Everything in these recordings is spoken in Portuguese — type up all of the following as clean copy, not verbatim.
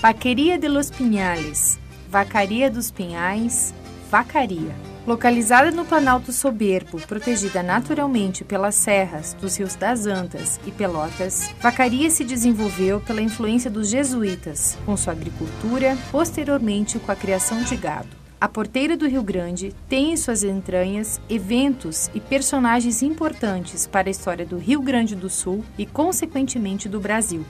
Vaqueria de los Pinhales, Vacaria dos Pinhais, Vacaria. Localizada no Planalto Soberbo, protegida naturalmente pelas serras dos rios das Antas e Pelotas, Vacaria se desenvolveu pela influência dos jesuítas, com sua agricultura, posteriormente com a criação de gado. A Porteira do Rio Grande tem em suas entranhas eventos e personagens importantes para a história do Rio Grande do Sul e, consequentemente, do Brasil.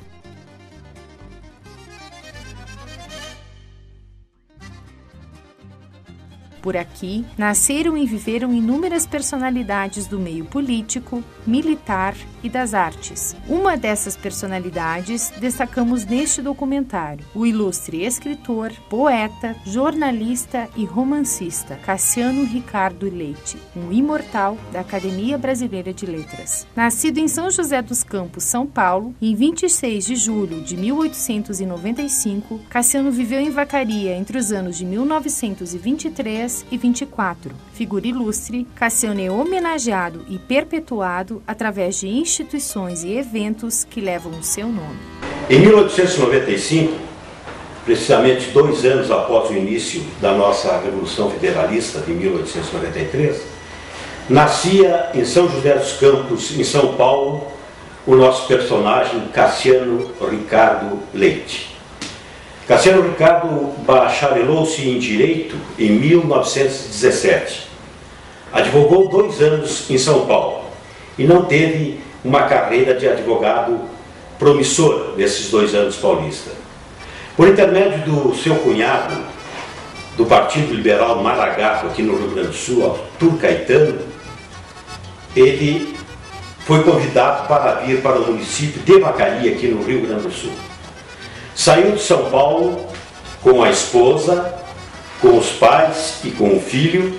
Por aqui, nasceram e viveram inúmeras personalidades do meio político, militar e das artes. Uma dessas personalidades destacamos neste documentário, o ilustre escritor, poeta, jornalista e romancista Cassiano Ricardo Leite, um imortal da Academia Brasileira de Letras. Nascido em São José dos Campos, São Paulo, em 26 de julho de 1895, Cassiano viveu em Vacaria entre os anos de 1923 e 24. Figura ilustre, Cassiano é homenageado e perpetuado através de instituições e eventos que levam o seu nome. Em 1895, precisamente 2 anos após o início da nossa Revolução Federalista de 1893, nascia em São José dos Campos, em São Paulo, o nosso personagem Cassiano Ricardo Leite. Cassiano Ricardo bacharelou-se em Direito em 1917. Advogou 2 anos em São Paulo e não teve uma carreira de advogado promissora nesses 2 anos paulista. Por intermédio do seu cunhado, do Partido Liberal Maragato, aqui no Rio Grande do Sul, Arthur Caetano, ele foi convidado para vir para o município de Vacaria, aqui no Rio Grande do Sul. Saiu de São Paulo com a esposa, com os pais e com o filho,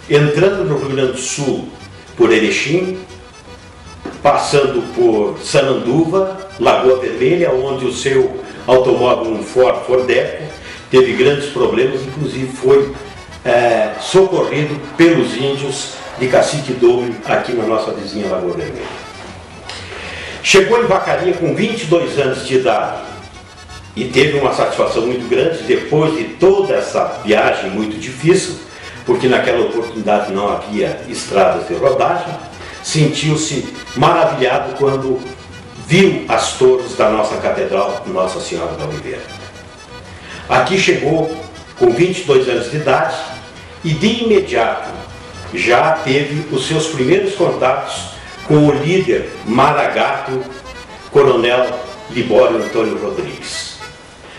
entrando no Rio Grande do Sul por Erechim, passando por Sananduva, Lagoa Vermelha, onde o seu automóvel, um Ford Eco, teve grandes problemas, inclusive foi socorrido pelos índios de Cacique Doble, aqui na nossa vizinha Lagoa Vermelha. Chegou em Vacaria com 22 anos de idade, e teve uma satisfação muito grande depois de toda essa viagem muito difícil, porque naquela oportunidade não havia estradas de rodagem. Sentiu-se maravilhado quando viu as torres da nossa Catedral Nossa Senhora da Oliveira. Aqui chegou com 22 anos de idade e de imediato já teve os seus primeiros contatos com o líder maragato, Coronel Libório Antônio Rodrigues.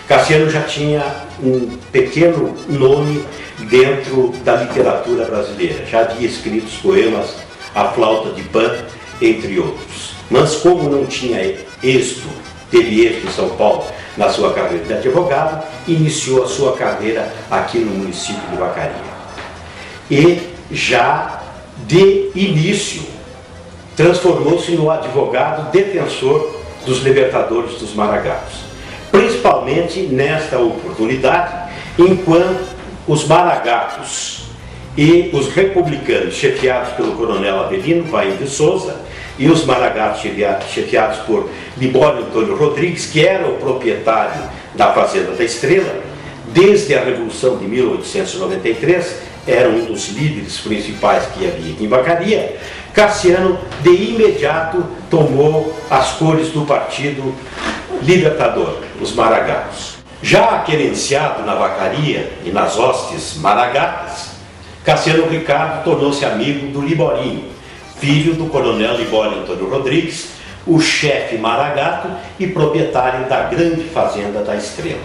Cassiano já tinha um pequeno nome dentro da literatura brasileira. Já havia escrito os poemas A Flauta de Pan, entre outros. Mas como não tinha êxito, teve êxito em São Paulo na sua carreira de advogado, iniciou a sua carreira aqui no município de Vacaria. E já de início transformou-se no advogado defensor dos libertadores dos maragatos. Principalmente nesta oportunidade, enquanto os maragatos e os republicanos, chefiados pelo coronel Avelino Vaim de Souza, e os maragatos chefiados por Libório Antônio Rodrigues, que era o proprietário da Fazenda da Estrela, desde a Revolução de 1893, era um dos líderes principais que havia em Vacaria. Cassiano, de imediato, tomou as cores do Partido Libertador, os maragatos. Já querenciado na Vacaria e nas hostes maragatas, Cassiano Ricardo tornou-se amigo do Liborinho, filho do coronel Libório Antônio Rodrigues, o chefe maragato e proprietário da grande Fazenda da Estrela.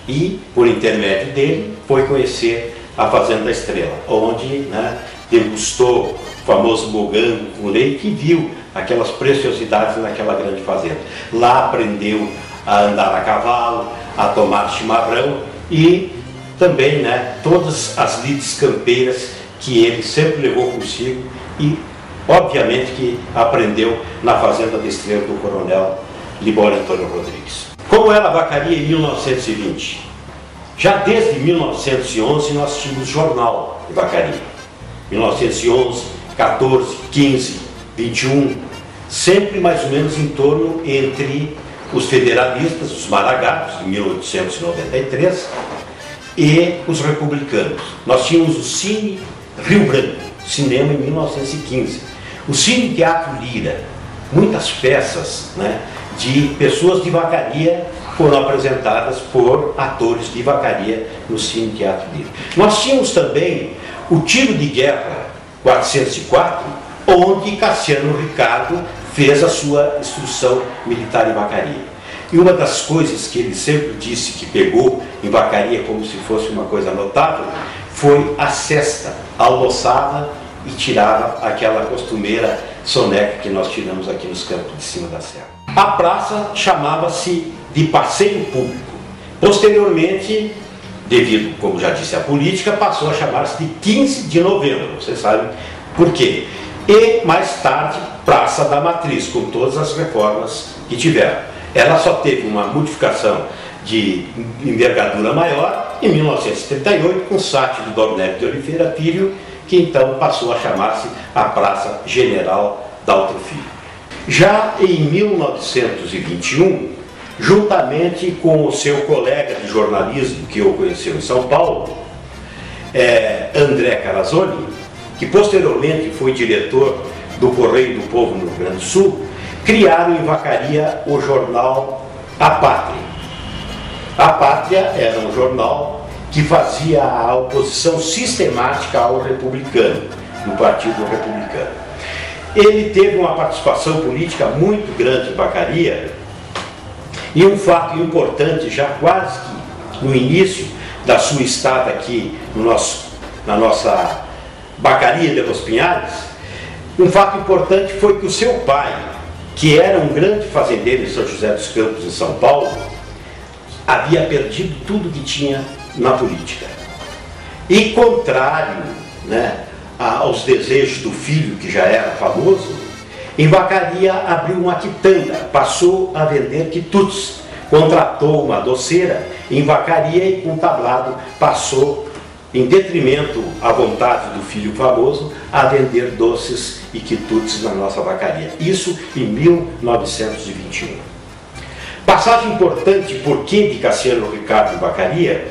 E, por intermédio dele, foi conhecer a Fazenda da Estrela, onde degustou o famoso mogango com leite e viu aquelas preciosidades naquela grande fazenda. Lá aprendeu a andar a cavalo, a tomar chimarrão e também todas as lides campeiras que ele sempre levou consigo e, obviamente, que aprendeu na Fazenda da Estrela do coronel Libório Antônio Rodrigues. Como era a Vacaria em 1920? Já desde 1911 nós tínhamos jornal de Vacaria. 1911, 14, 15, 21, sempre mais ou menos em torno entre os federalistas, os maragatos, de 1893, e os republicanos. Nós tínhamos o Cine Rio Branco, cinema em 1915. O Cine Teatro Lira, muitas peças, né, de pessoas de Vacaria foram apresentadas por atores de Vacaria no Cine Teatro Lira. Nós tínhamos também o Tiro de Guerra 404, onde Cassiano Ricardo fez a sua instrução militar em Vacaria. E uma das coisas que ele sempre disse que pegou em Vacaria como se fosse uma coisa notável foi a cesta, almoçava e tirava aquela costumeira soneca que nós tiramos aqui nos campos de cima da serra. A praça chamava-se de Passeio Público. Posteriormente, devido, como já disse, à política, passou a chamar-se de 15 de novembro, vocês sabem por quê. E mais tarde, Praça da Matriz, com todas as reformas que tiveram. Ela só teve uma modificação de envergadura maior em 1938, com o sátiro do Dom Neves de Oliveira Filho, que então passou a chamar-se a Praça General Daltro Filho. Já em 1921, juntamente com o seu colega de jornalismo que o conheceu em São Paulo, André Carazzoni, que posteriormente foi diretor do Correio do Povo no Rio Grande do Sul, criaram em Vacaria o jornal A Pátria. A Pátria era um jornal que fazia a oposição sistemática ao republicano, do Partido Republicano. Ele teve uma participação política muito grande em Vacaria, e um fato importante, já quase que no início da sua estada aqui na nossa Vacaria de Los Pinhales, um fato importante foi que o seu pai, que era um grande fazendeiro em São José dos Campos, em São Paulo, havia perdido tudo que tinha na política. E contrário, né, aos desejos do filho, que já era famoso, em Vacaria abriu uma quitanda, passou a vender quitutes, contratou uma doceira em Vacaria e com tablado passou, em detrimento à vontade do filho famoso, a vender doces e quitutes na nossa Vacaria. Isso em 1921. Passagem importante, por que de Cassiano Ricardo em Vacaria?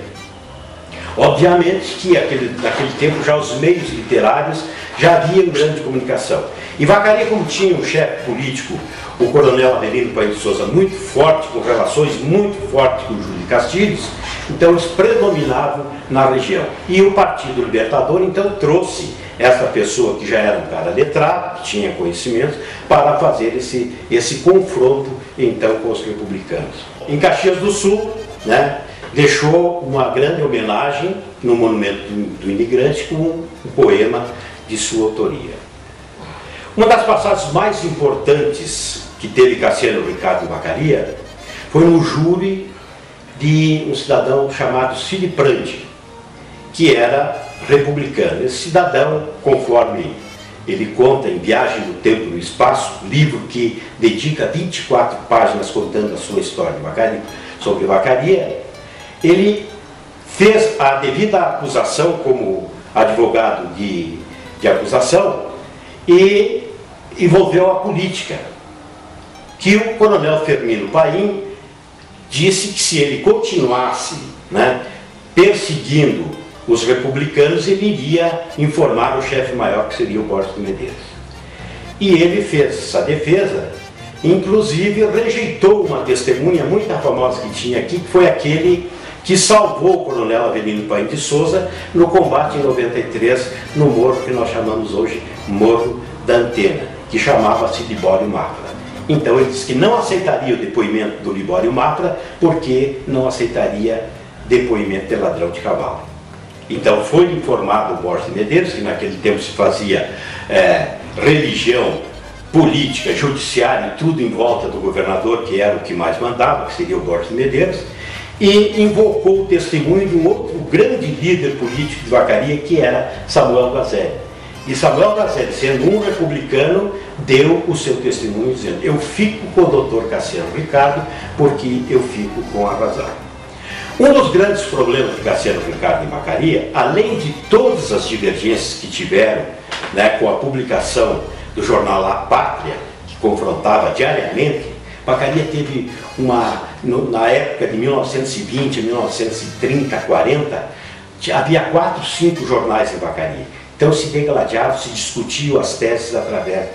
Obviamente que naquele tempo já os meios literários já haviam grande comunicação. E Vacaria, como tinha um chefe político, o coronel Avelino Paim de Souza, muito forte, com relações muito fortes com o Júlio de Castilhos, então eles predominavam na região. E o Partido Libertador então trouxe essa pessoa que já era um cara letrado, que tinha conhecimentos, para fazer esse confronto então com os republicanos. Em Caxias do Sul, né, deixou uma grande homenagem no Monumento do Imigrante com um poema de sua autoria. Uma das passagens mais importantes que teve Cassiano Ricardo em Vacaria foi no júri de um cidadão chamado Cid Prandi, que era republicano. Esse cidadão, conforme ele conta em Viagem do Tempo e no Espaço, livro que dedica 24 páginas contando a sua história de Vacaria, sobre Vacaria, ele fez a devida acusação como advogado de acusação e envolveu a política, que o coronel Firmino Paim disse que se ele continuasse, né, perseguindo os republicanos, ele iria informar o chefe maior, que seria o Borges de Medeiros. E ele fez essa defesa, inclusive rejeitou uma testemunha muito famosa que tinha aqui, que foi aquele que salvou o coronel Avelino Paim de Souza no combate em 93, no morro que nós chamamos hoje Morro da Antena, que chamava-se Libório Mafra. Então ele disse que não aceitaria o depoimento do Libório Mafra, porque não aceitaria depoimento de ladrão de cavalo. Então foi informado o Borges de Medeiros, que naquele tempo se fazia religião, política, judiciária e tudo em volta do governador, que era o que mais mandava, que seria o Borges de Medeiros, e invocou o testemunho de um outro grande líder político de Vacaria, que era Samuel Gazelli. E Samuel Gazelli, sendo um republicano, deu o seu testemunho dizendo: eu fico com o doutor Cassiano Ricardo porque eu fico com a razão. Um dos grandes problemas de Cassiano Ricardo em Vacaria, além de todas as divergências que tiveram, né, com a publicação do jornal A Pátria, que confrontava diariamente Vacaria teve na época de 1920, 1930, 40, havia 4, 5 jornais em Vacaria. Então se degladiava, se discutiam as teses através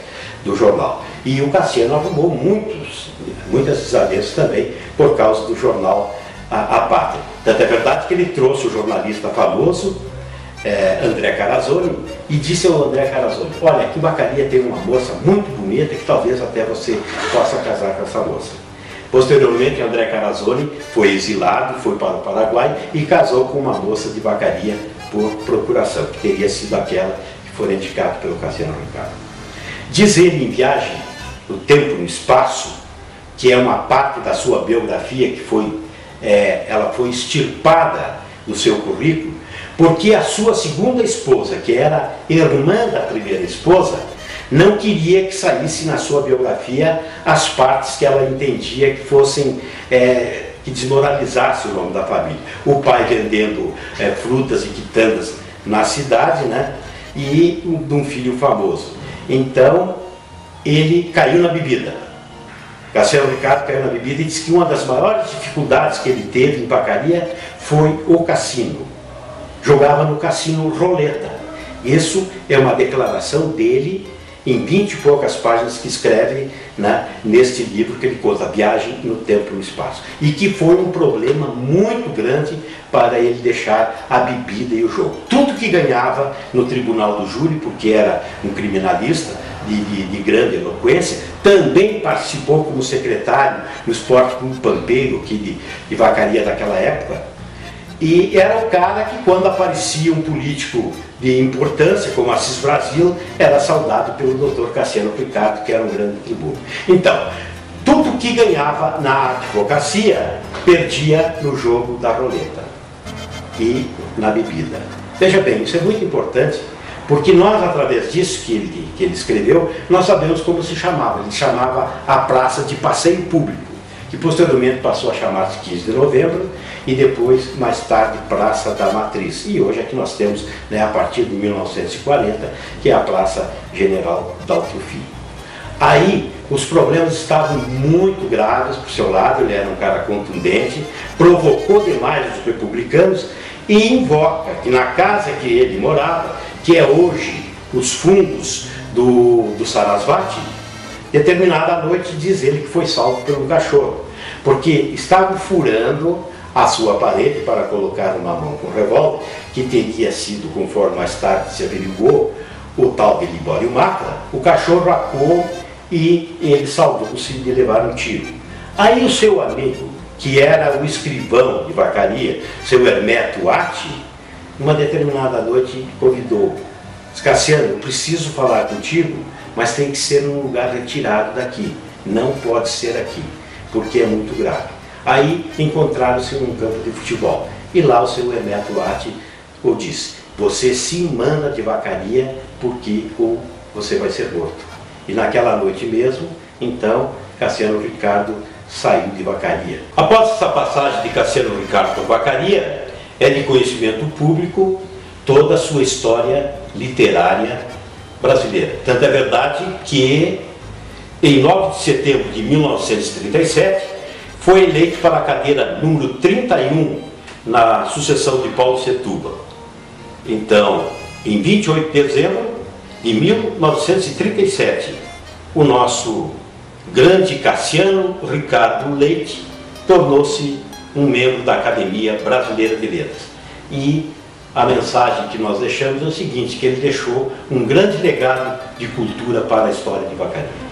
do jornal. E o Cassiano arrumou muitas desavenças também por causa do jornal A Pátria. Tanto é verdade que ele trouxe o jornalista famoso, André Carazzoni, e disse ao André Carazzoni: olha, aqui em Vacaria tem uma moça muito bonita que talvez até você possa casar com essa moça. Posteriormente, André Carazzoni foi exilado, foi para o Paraguai e casou com uma moça de Vacaria por procuração, que teria sido aquela que foi indicada pelo Cassiano Ricardo. Diz ele em Viagem no Tempo e no Espaço, que é uma parte da sua biografia que ela foi extirpada do seu currículo, porque a sua segunda esposa, que era irmã da primeira esposa, não queria que saísse na sua biografia as partes que ela entendia que fossem, que desmoralizasse o nome da família. O pai vendendo frutas e quitandas na cidade, né? E de um filho famoso. Então, ele caiu na bebida. Cassiano Ricardo caiu na bebida e disse que uma das maiores dificuldades que ele teve em Vacaria foi o cassino. Jogava no cassino roleta. Isso é uma declaração dele em 20 e poucas páginas que escreve, né, neste livro que ele conta, Viagem no Tempo e no Espaço. E que foi um problema muito grande para ele deixar a bebida e o jogo. Tudo que ganhava no tribunal do júri, porque era um criminalista de grande eloquência, também participou como secretário no Esporte Clube Pampeiro, aqui de Vacaria daquela época. E era o cara que, quando aparecia um político de importância, como Assis Brasil, era saudado pelo doutor Cassiano Ricardo, que era um grande tribuno. Então, tudo que ganhava na advocacia, perdia no jogo da roleta e na bebida. Veja bem, isso é muito importante, porque nós, através disso que ele escreveu, nós sabemos como se chamava. Ele chamava a praça de Passeio Público, que posteriormente passou a chamar-se 15 de Novembro, e depois, mais tarde, Praça da Matriz. E hoje aqui nós temos, né, a partir de 1940, que é a Praça General Daltro Filho. Aí, os problemas estavam muito graves para o seu lado, ele era um cara contundente, provocou demais os republicanos e invoca que na casa que ele morava, que é hoje os fundos do Sarasvati, determinada noite diz ele que foi salvo por um cachorro, porque estavam furando a sua parede para colocar uma mão com revólver, que teria sido, conforme mais tarde se averiguou, o tal de Libório Macra. O cachorro acuou e ele salvou-se de levar um tiro. Aí o seu amigo, que era o escrivão de Vacaria, seu Hermeto Atti, numa determinada noite convidou: Cassiano, eu preciso falar contigo, mas tem que ser num lugar retirado daqui, não pode ser aqui, porque é muito grave. Aí encontraram-se num campo de futebol, e lá o seu Hermeto Atti o disse: você se emana de Vacaria, porque ou você vai ser morto. E naquela noite mesmo, então, Cassiano Ricardo saiu de Vacaria. Após essa passagem de Cassiano Ricardo por Vacaria, é de conhecimento público toda a sua história literária brasileira. Tanto é verdade que, em 9 de setembro de 1937, foi eleito para a cadeira número 31 na sucessão de Paulo Setúbal. Então, em 28 de dezembro de 1937, o nosso grande Cassiano Ricardo Leite tornou-se um membro da Academia Brasileira de Letras. E a mensagem que nós deixamos é o seguinte, que ele deixou um grande legado de cultura para a história de Vacaria.